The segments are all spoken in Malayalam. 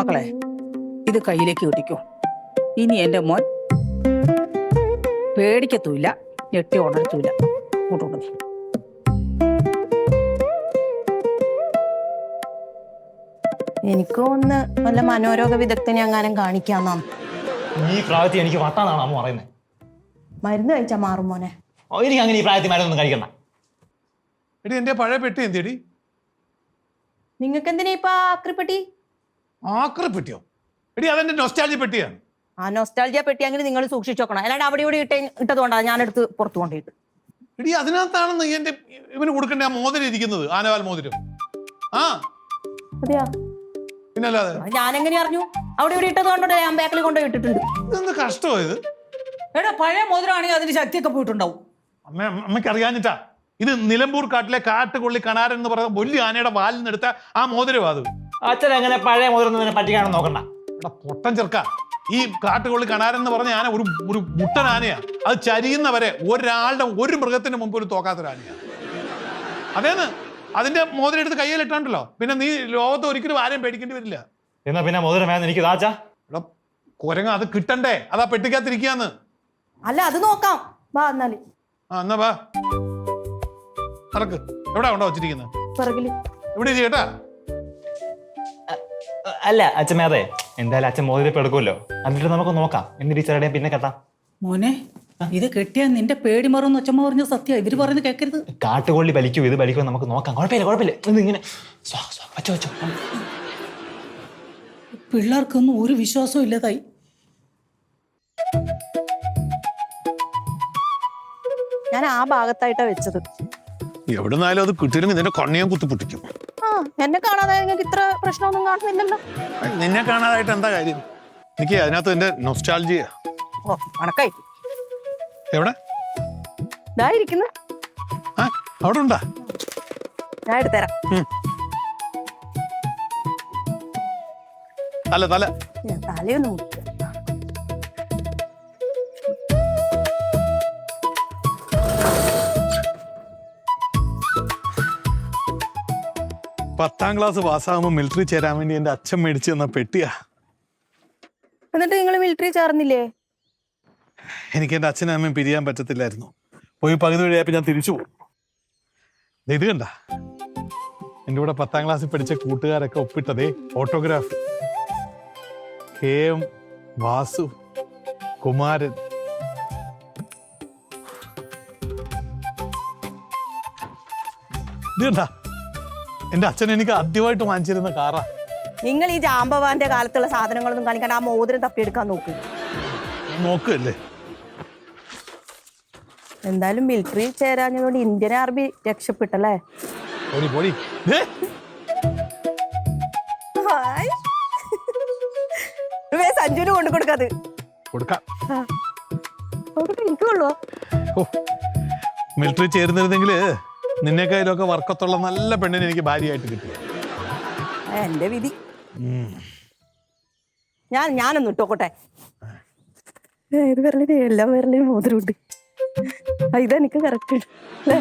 മക്കളെ ഇത് കയ്യിലേക്ക് കിട്ടിക്കോ. ഇനി എന്റെ മോൻ പേടിക്കത്തുമില്ല, ഞെട്ടി ഉണർത്തൂല. കൂട്ടുകൊണ്ടു എനിക്കും ഒന്ന് വല്ല മനോരോഗ വിദഗ്ധനെ അങ്ങാനും കാണിക്കാന്നാണ്. ഈ പ്രായത്തിൽ എനിക്ക് വട്ടാന്നാണ് അമ്മ പറയുന്നത്. മരുന്ന് കഴിച്ചാ മാറും മോനെ. എനിക്ക് അങ്ങനെ ഈ പ്രായത്തിൽ മരുന്നൊന്നും കഴിക്കണ്ട. എടി എന്റെ പഴയ പെട്ടി എന്തിയടി? നിങ്ങൾക്ക് എന്തിനാ ഇപ്പൊ ആക്രിപ്പെട്ടി? ആക്രിപ്പെട്ടിയോ? എടി അതെന്റെ നൊസ്റ്റാൾജിയ പെട്ടിയാണ്. ആ നൊസ്റ്റാൾജിയ പെട്ടി അങ്ങനെ നിങ്ങൾ സൂക്ഷിച്ചു നോക്കണം. അല്ലാണ്ട് അവിടെ ഇവിടെ ഇട്ടതുകൊണ്ടാണ് ഞാനെടുത്ത് പുറത്തു കൊണ്ടിട്ട്. എടി അതിനകത്താണെന്ന് എന്റെ ഇവന് കൊടുക്കേണ്ട ആ മോതിരം ഇരിക്കുന്നത്, ആനവാൽ മോതിരം. ആ അതെയാ? പിന്നല്ലാതെ ഞാനെങ്ങനെ അറിഞ്ഞു? അവിടെ ഇവിടെ ഇട്ടതുകൊണ്ടോ ഞാൻ ബാക്കിൽ കൊണ്ടുപോയി ഇട്ടിട്ടുണ്ട്. ഇതെന്ത് കഷ്ടമോ ഇത്? എടാ പഴയ മോതിരമാണെങ്കിൽ അതിന് ശക്തിയൊക്കെ പോയിട്ടുണ്ടാവും. അമ്മയ്ക്ക് അറിയാഞ്ഞിട്ടാ. ഇത് നിലമ്പൂർ കാട്ടിലെ കാട്ടുകൊള്ളി കണാരൻ എന്ന് പറയുന്ന വലിയ ആനയുടെ വാലിൽ നിന്നെടുത്ത ആ മോതിരവാ അത്. അച്ഛൻ എങ്ങനെ പഴയ മോതിരം പറ്റിക്കാണെന്ന് നോക്കണ്ട. എടാ പൊട്ടൻ ചെറുക്ക, ഈ കാട്ടുകൊള്ളി കണാരൻ എന്ന് പറഞ്ഞ ആന ഒരു മുട്ടൻ ആനയാ. അത് ചരിയുന്നവരെ ഒരാളുടെ ഒരു മൃഗത്തിന് മുമ്പ് ഒരു തോക്കാത്തൊരാനയാ. അതേന്ന് അതിന്റെ മോതിരം എടുത്ത് കയ്യിലിട്ടാണ്ടല്ലോ, പിന്നെ നീ ലോകത്ത് ഒരിക്കലും ആരെയും പേടിക്കേണ്ടി വരില്ല. എന്നാ പിന്നെ മോതിരം വേണം എനിക്ക് താച്ചാ. എടാ കുരങ്ങ, അത് കിട്ടണ്ടേ? അതാ പെട്ടിക്കകത്തിരിക്കാന്ന്. അല്ല അത് നോക്കാം, വാ എന്നാല്. ആ എന്നാ വാ നടക്ക്. എവിടാ കൊണ്ടോ വെച്ചിരിക്കുന്നത്? പിറകില്. ഇവിടെ ഇരി കേട്ടാ. അല്ല അച്ഛൻ അതെ, എന്തായാലും അച്ഛൻ മോതിരം എടുക്കുമല്ലോ, എന്നിട്ട് നമുക്ക് നോക്കാം. എന്നിട്ട് ഈ ചെറുടെ പിന്നെ കെട്ടാം. മോനെ ഇത് കെട്ടിയാ നിന്റെ പേടി മറന്ന് അച്ഛമ്മ പറഞ്ഞ സത്യം. ഇവര് പറയുന്നത് കേൾക്കരുത്. കാട്ടുകൊള്ളി വലിക്കൂ ഇത് വലിക്കൂ നമുക്ക് നോക്കാം. കുഴപ്പമില്ല. ഇത് ഇങ്ങനെ വെച്ചോ. പിള്ളേർക്കൊന്നും ഒരു വിശ്വാസവും ഇല്ലതായി. ഞാൻ ആ ഭാഗത്തായിട്ടാ വെച്ചത്. എവിടുന്നായാലും അത് കിട്ടിയിരുന്നെങ്കിൽ നിന്റെ കണ്ണിയാൻ കുത്തി പൊട്ടിക്കും. ആ എന്നെ കാണാതെ നിങ്ങൾക്ക് ഇത്ര പ്രശ്നമൊന്നും കാണുന്നില്ലല്ലോ. നിന്നെ കാണാതായിട്ട് എന്താ കാര്യം? എനിക്ക് അതിനകത്ത് എന്റെ നൊസ്റ്റാൾജിയ. ഓ അണക്കായി എവിടെ? ഇതായിരിക്കുന്നു. ആ അവിടെ ഉണ്ടാ? ഞാൻ എടുത്തരാം. തല തലയൊന്നും മുട്ടില്ല. പത്താം ക്ലാസ് പാസ്സാകുമ്പോൾ മിലിറ്ററി ചേരാൻ വേണ്ടി എന്റെ അച്ഛൻ മേടിച്ചു തന്ന പെട്ടിയാ. എന്നിട്ട് നിങ്ങൾ മിലിറ്ററി ചേർന്നില്ലേ? എനിക്ക് എന്റെ അച്ഛനും അമ്മയും പിരിയാൻ പറ്റത്തില്ലായിരുന്നു. പോയി പകുതി വഴിയായപ്പോൾ ഞാൻ തിരിച്ചു പോകും. ഇത് കണ്ട എൻ്റെ കൂടെ 10ാം ക്ലാസ്സിൽ പഠിച്ച കൂട്ടുകാരൊക്കെ ഒപ്പിട്ടതേ ഓട്ടോഗ്രാഫ്. KM വാസു, കുമാരൻ. ഇത് കണ്ട എന്റെ അച്ഛൻ എനിക്ക് ആദ്യമായിട്ട് വാങ്ങിച്ചിരുന്ന കാറാ. നിങ്ങൾ ഈ ജാമ്പവാന്റെ കാലത്തുള്ള സാധനങ്ങളൊന്നും കാണിക്കാണ്ട് ആ മോതിരം തപ്പിയെടുക്കാൻ നോക്കല്ലേ. എന്തായാലും മിലിറ്ററി ചേരാഞ്ഞതുകൊണ്ട് ഇന്ത്യൻ ആർമി രക്ഷപ്പെട്ടല്ലേ? പോടി സഞ്ജുവിന് കൊണ്ടു കൊടുക്കാത് കൊടുക്കാം. എനിക്കുള്ളൂ. മിലിറ്ററി ചേർന്നിരുന്നെങ്കിൽ നിന്നെക്കായാലൊക്കെ വർക്കത്തുള്ള നല്ല പെണ്ണിനെ എനിക്ക് ഭാര്യയായിട്ട് കിട്ടി. എന്റെ വിധി. ഞാനൊന്ന് ഇട്ടോക്കട്ടെ. ഏത് വിരലിന് എല്ലാ വിരലിനും മോതിരമുണ്ട്. ഇതെനിക്ക് കറക്റ്റ് അല്ലേ?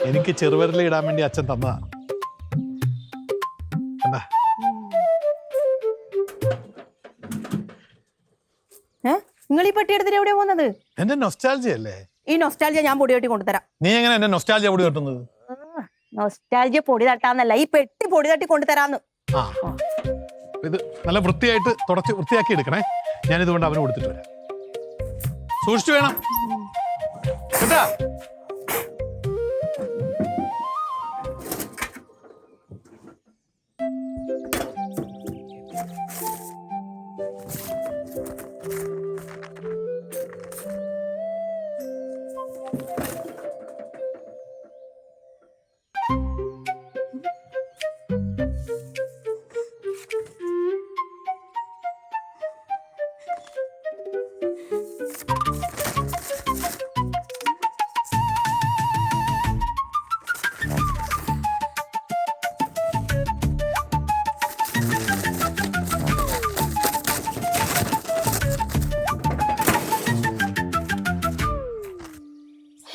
എനിക്ക് ചെറുവിരൽ ഇടാൻ വേണ്ടി അച്ഛൻ തന്നതാ. നിങ്ങൾ ഈ പെട്ടി എടുത്തിട്ട് എവിടെയാ പോകുന്നത്? എന്റെ നൊസ്റ്റാൾജിയ അല്ലേ? ഈ നൊസ്റ്റാൾജിയ ഞാൻ പൊടി തട്ടി കൊണ്ടുതരാം. നീ എങ്ങനെ എന്റെ നൊസ്റ്റാൾജിയ പൊടി തട്ടുന്നത്? നൊസ്റ്റാൾജിയ പൊടി തട്ടാന്നല്ല, ഈ പെട്ടി പൊടി തട്ടി കൊണ്ടുതരാന്ന്. ഇത് നല്ല വൃത്തിയായിട്ട് തുടച്ച് വൃത്തിയാക്കി എടുക്കണേ. ഞാനിതുകൊണ്ട് അവന് കൊടുത്തിട്ട് വരാം. സൂക്ഷിച്ചു വേണം കേട്ടാ.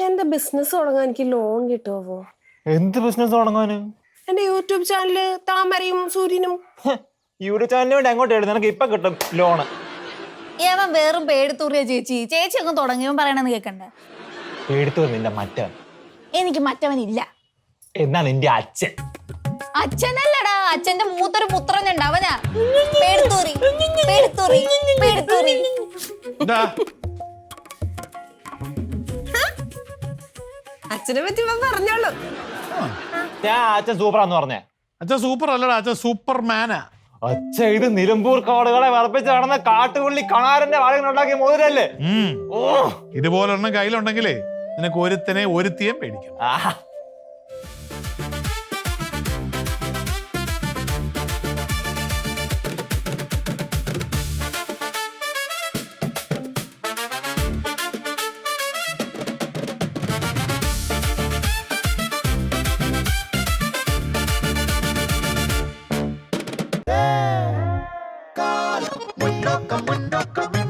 എന്റെ ബിസിനസ് തുടങ്ങാൻ എനിക്ക് ലോൺ കിട്ടുമോ? എന്ത് ബിസിനസ് തുടങ്ങാന്? എന്റെ യൂട്യൂബ് ചാനല് താമരയും സൂര്യനും. യൂട്യൂബ് ചാനലിന് വേണ്ടി അങ്ങോട്ട് എഴുതി നിനക്ക് ഇപ്പൊ കിട്ടും ലോണ്. ഏവൻ വെറും പേടിത്തൂറിയ ചേച്ചി. ചേച്ചി അങ്ങ് തുടങ്ങിയവൻ പറയണെന്ന് കേക്കണ്ടേ? എടുത്തു നിന്റെ മറ്റവൻ. എനിക്ക് മറ്റവനില്ല. എന്നാ നിന്റെ അച്ഛൻ. അച്ഛനല്ലടാ, അച്ഛന്റെ മൂത്തൊരു പുത്രനുണ്ട്, അവനാ പേടിത്തൂറി പേടിത്തൂറി പേടിത്തൂറി. എന്താ അച്ഛനെ പറ്റി ഇവൻ പറഞ്ഞോളൂ. ഞാൻ അച്ഛൻ സൂപ്പറാന്ന് പറഞ്ഞേ. അച്ഛൻ സൂപ്പർ അല്ലടാ, അച്ഛൻ സൂപ്പർമാനാ. അച്ഛ ഇത് നിലമ്പൂർ കാടുകളെ വിറപ്പിച്ച് നടന്ന കാട്ടുപുള്ളി കണാരന്റെ വാഴകൾ ഉണ്ടാക്കിയ മോതിരല്ലേ? ഓ ഇതുപോലൊരെണ്ണം കയ്യിലുണ്ടെങ്കിലേ നിനക്ക് ഒരുത്തനെ ഒരുത്തിയും പേടിക്കും. ആഹാ. Mundo, mundo, mundo.